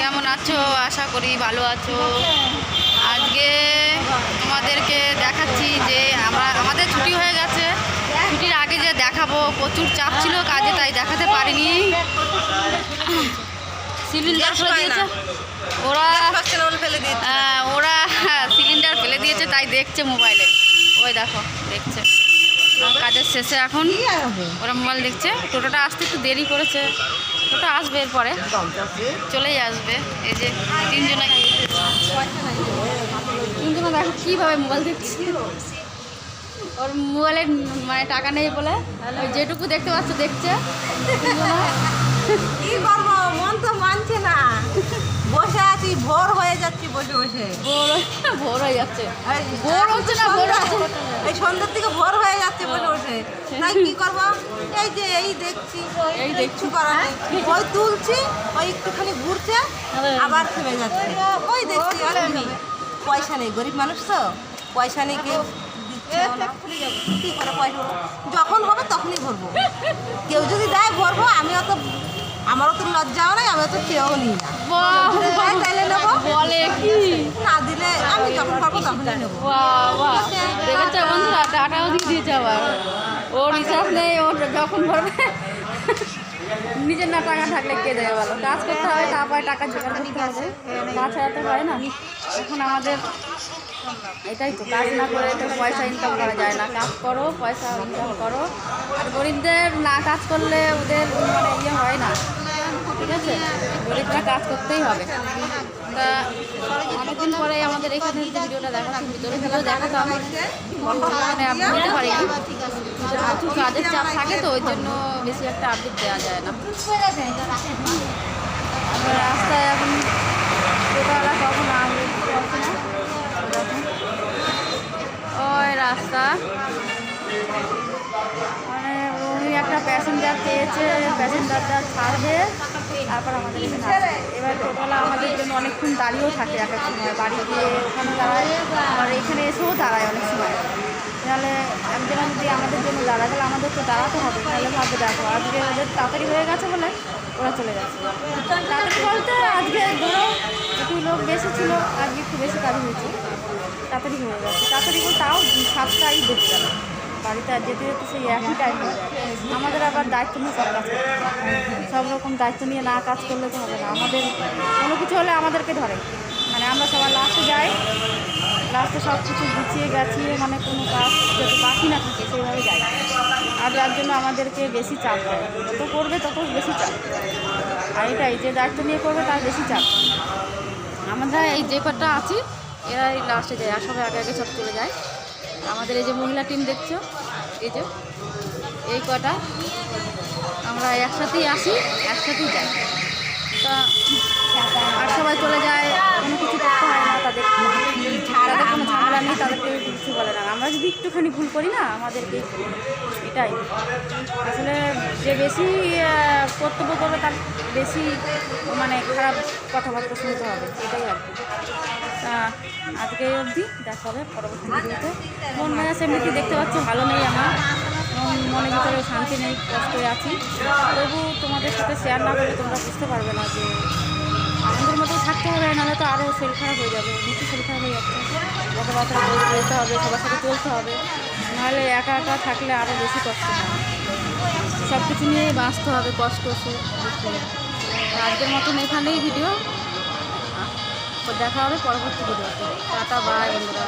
কেমন আছো? আশা করি ভালো আছো। আজকে তোমাদেরকে দেখাচ্ছি যে আমাদের ছুটি হয়ে গেছে। ছুটির আগে যে দেখাবো, প্রচুর চাপ ছিল কাজে, তাই দেখাতে পারিনি। সিলিন্ডার ফেলে দিয়েছে ওরা, ওরা সিলিন্ডার ফেলে দিয়েছে, তাই দেখছে মোবাইলে। ওই দেখো দেখছে কাজের শেষে এখন ওরা মোবাইল দেখছে। টোটোটা আসতে একটু দেরি করেছে, টোটো আসবে এরপরে, চলেই আসবে। এই যে তিনজনে দেখো কীভাবে মোবাইল দেখছে। ওর মোবাইলে মানে টাকা নেই বলে যেটুকু দেখতে পাচ্ছে দেখছে। কি করবো, মন তো মানছে না। বসে আছি, ভোর হয়ে যাচ্ছি বসে বসে। ভোর হয়ে যাচ্ছে, ভোর হচ্ছে না, ভোর হচ্ছে। এই সন্ধ্যার থেকে ভোর হয়ে যাচ্ছে বসে বসে। তাই কি করবো, এই যে এই দেখছি, এই দেখছি করা নেই। ওই তুলছি, ওই একটুখানি ঘুরছে, আবার থেমে যাচ্ছে। ওই দেখছি আর কি হবে। পয়সা নেই, গরিব মানুষ তো, পয়সা নেই, কেউ কি করে পয়সা যখন হবে তখনই ভরবো। কেউ যদি দেয় ভরবো, আমারও তো লজ্জাও নাই, আমি তো কেউ নিই না। তাইলে নেবো, বলে কি না দিলে আমি যখন পারবো তখনই নেবো। দেখেছো বন্ধুরা, টাকাও দিয়ে দিয়েছে আবার। ওর রিচার্জ নেই, ওর যখন ভরবে। নিজের না টাকা থাকলে কে দেবে বলো? কাজ করতে হবে, তারপরে টাকা জোগাড় করতে হবে, তাছাড়া তো হয় না। এখন আমাদের এটাই তো, কাজ না করে তো পয়সা ইনকাম করা যায় না। কাজ করো, পয়সা ইনকাম করো। আর গরিবদের না কাজ করলে ওদের মানে হয় না, ঠিক আছে? গরিবরা কাজ করতেই হবে। তা অনেকদিন পরে আমাদের এখানে যে ভিডিওটা দেখাচ্ছি, ভিতরে ভিডিও দেখাতাম, মানে আপনি দিতে পারিনি। প্রচুর কাজের চাপ থাকে তো, ওই জন্য বেশি একটা আপডেট দেওয়া যায় না। রাস্তায় এখন টোটোওয়ালা কখন আসবে বলছে না। ওই রাস্তা মানে উনি একটা প্যাসেঞ্জার পেয়েছে, প্যাসেঞ্জারটা ছাড়বে, তারপর আমাদের এখানে আসবে। এবার টোটোওয়ালা আমাদের জন্য অনেকক্ষণ দাঁড়িয়েও থাকে, এক এক সময় বাড়ি গিয়ে ওখানে দাঁড়ায়, আবার এখানে এসেও দাঁড়ায় অনেক সময়। তাহলে একজনের যদি আমাদের জন্য দাঁড়ায়, তাহলে আমাদের তো দাঁড়াতে হবে। তাহলে ভাববে দেখো আজকে ওদের তাড়াতাড়ি হয়ে গেছে বলে ওরা চলে গেছে। তাড়াতাড়ি বলতে আজকে ধরো একটু লোক বেশি ছিল, আজকে একটু বেশি কাজ হয়েছে, তাড়াতাড়ি হয়ে গেছে। তাড়াতাড়ি করে তাও 7টাই বেঁচে গেল, বাড়িতে যেতে যেতে সেই একই টাইম হয়ে যায়। আমাদের আবার দায়িত্ব নিয়ে সব কাজ করতে হবে, সব রকম দায়িত্ব নিয়ে না কাজ করলে তো হবে না। আমাদের কোনো কিছু হলে আমাদেরকে ধরে, মানে আমরা সবার লাস্টে যাই, লাস্টে সব কিছু গুছিয়ে গাছিয়ে, মানে কোনো কাজ যাতে বাকি না থাকে সেইভাবে যাই। আর যার জন্য আমাদেরকে বেশি চাপ দেয়, যত করবে তত বেশি চাপ। আর এটাই যে দায়িত্ব নিয়ে করবে তার বেশি চাপ। আমরা এই যে কটা আছি এরাই লাস্টে যায়, আর সবাই আগে আগে সব চলে যায়। আমাদের এই যে মহিলা টিম দেখছো, এই যে এই কটা আমরা একসাথেই আসি, একসাথেই যাই। তা আর সবাই চলে যায়, কোনো কিছু করতে হয় না তাদের, তাদের কোনো ঝামেলা নেই, তাদেরকে কিছু বলে না। আমরা যদি একটুখানি ভুল করি না, আমাদেরকে এটাই আসলে যে বেশি কর্তব্য করবে তার বেশি মানে খারাপ কথাবার্তা শুনতে হবে, এটাই আর কি। আজকে অবধি দেখা হবে পরবর্তী ভিডিওতে। মন মেজাজ এমনিতে দেখতে পাচ্ছি ভালো নেই, আমার মনের ভিতরে শান্তি নেই, কষ্টে আছি। তবু তোমাদের সাথে শেয়ার না করলে তোমরা বুঝতে পারবে না যে আমাদের মতো থাকতে হবে, নাহলে তো আরও শরীর খারাপ হয়ে যাবে। নিচে শরীর খারাপ হয়ে যাচ্ছে, কথাবার্তা বলতে হবে, সবার সাথে চলতে হবে, নাহলে একা একা থাকলে আরও বেশি কষ্ট হয়। সব কিছু নিয়েই বাঁচতে হবে, কষ্ট সুখ দুঃখ। আজকের মতন এখানেই ভিডিও, দেখা হবে পরবর্তী ভিডিওতে। টাটা বাই বন্ধুরা।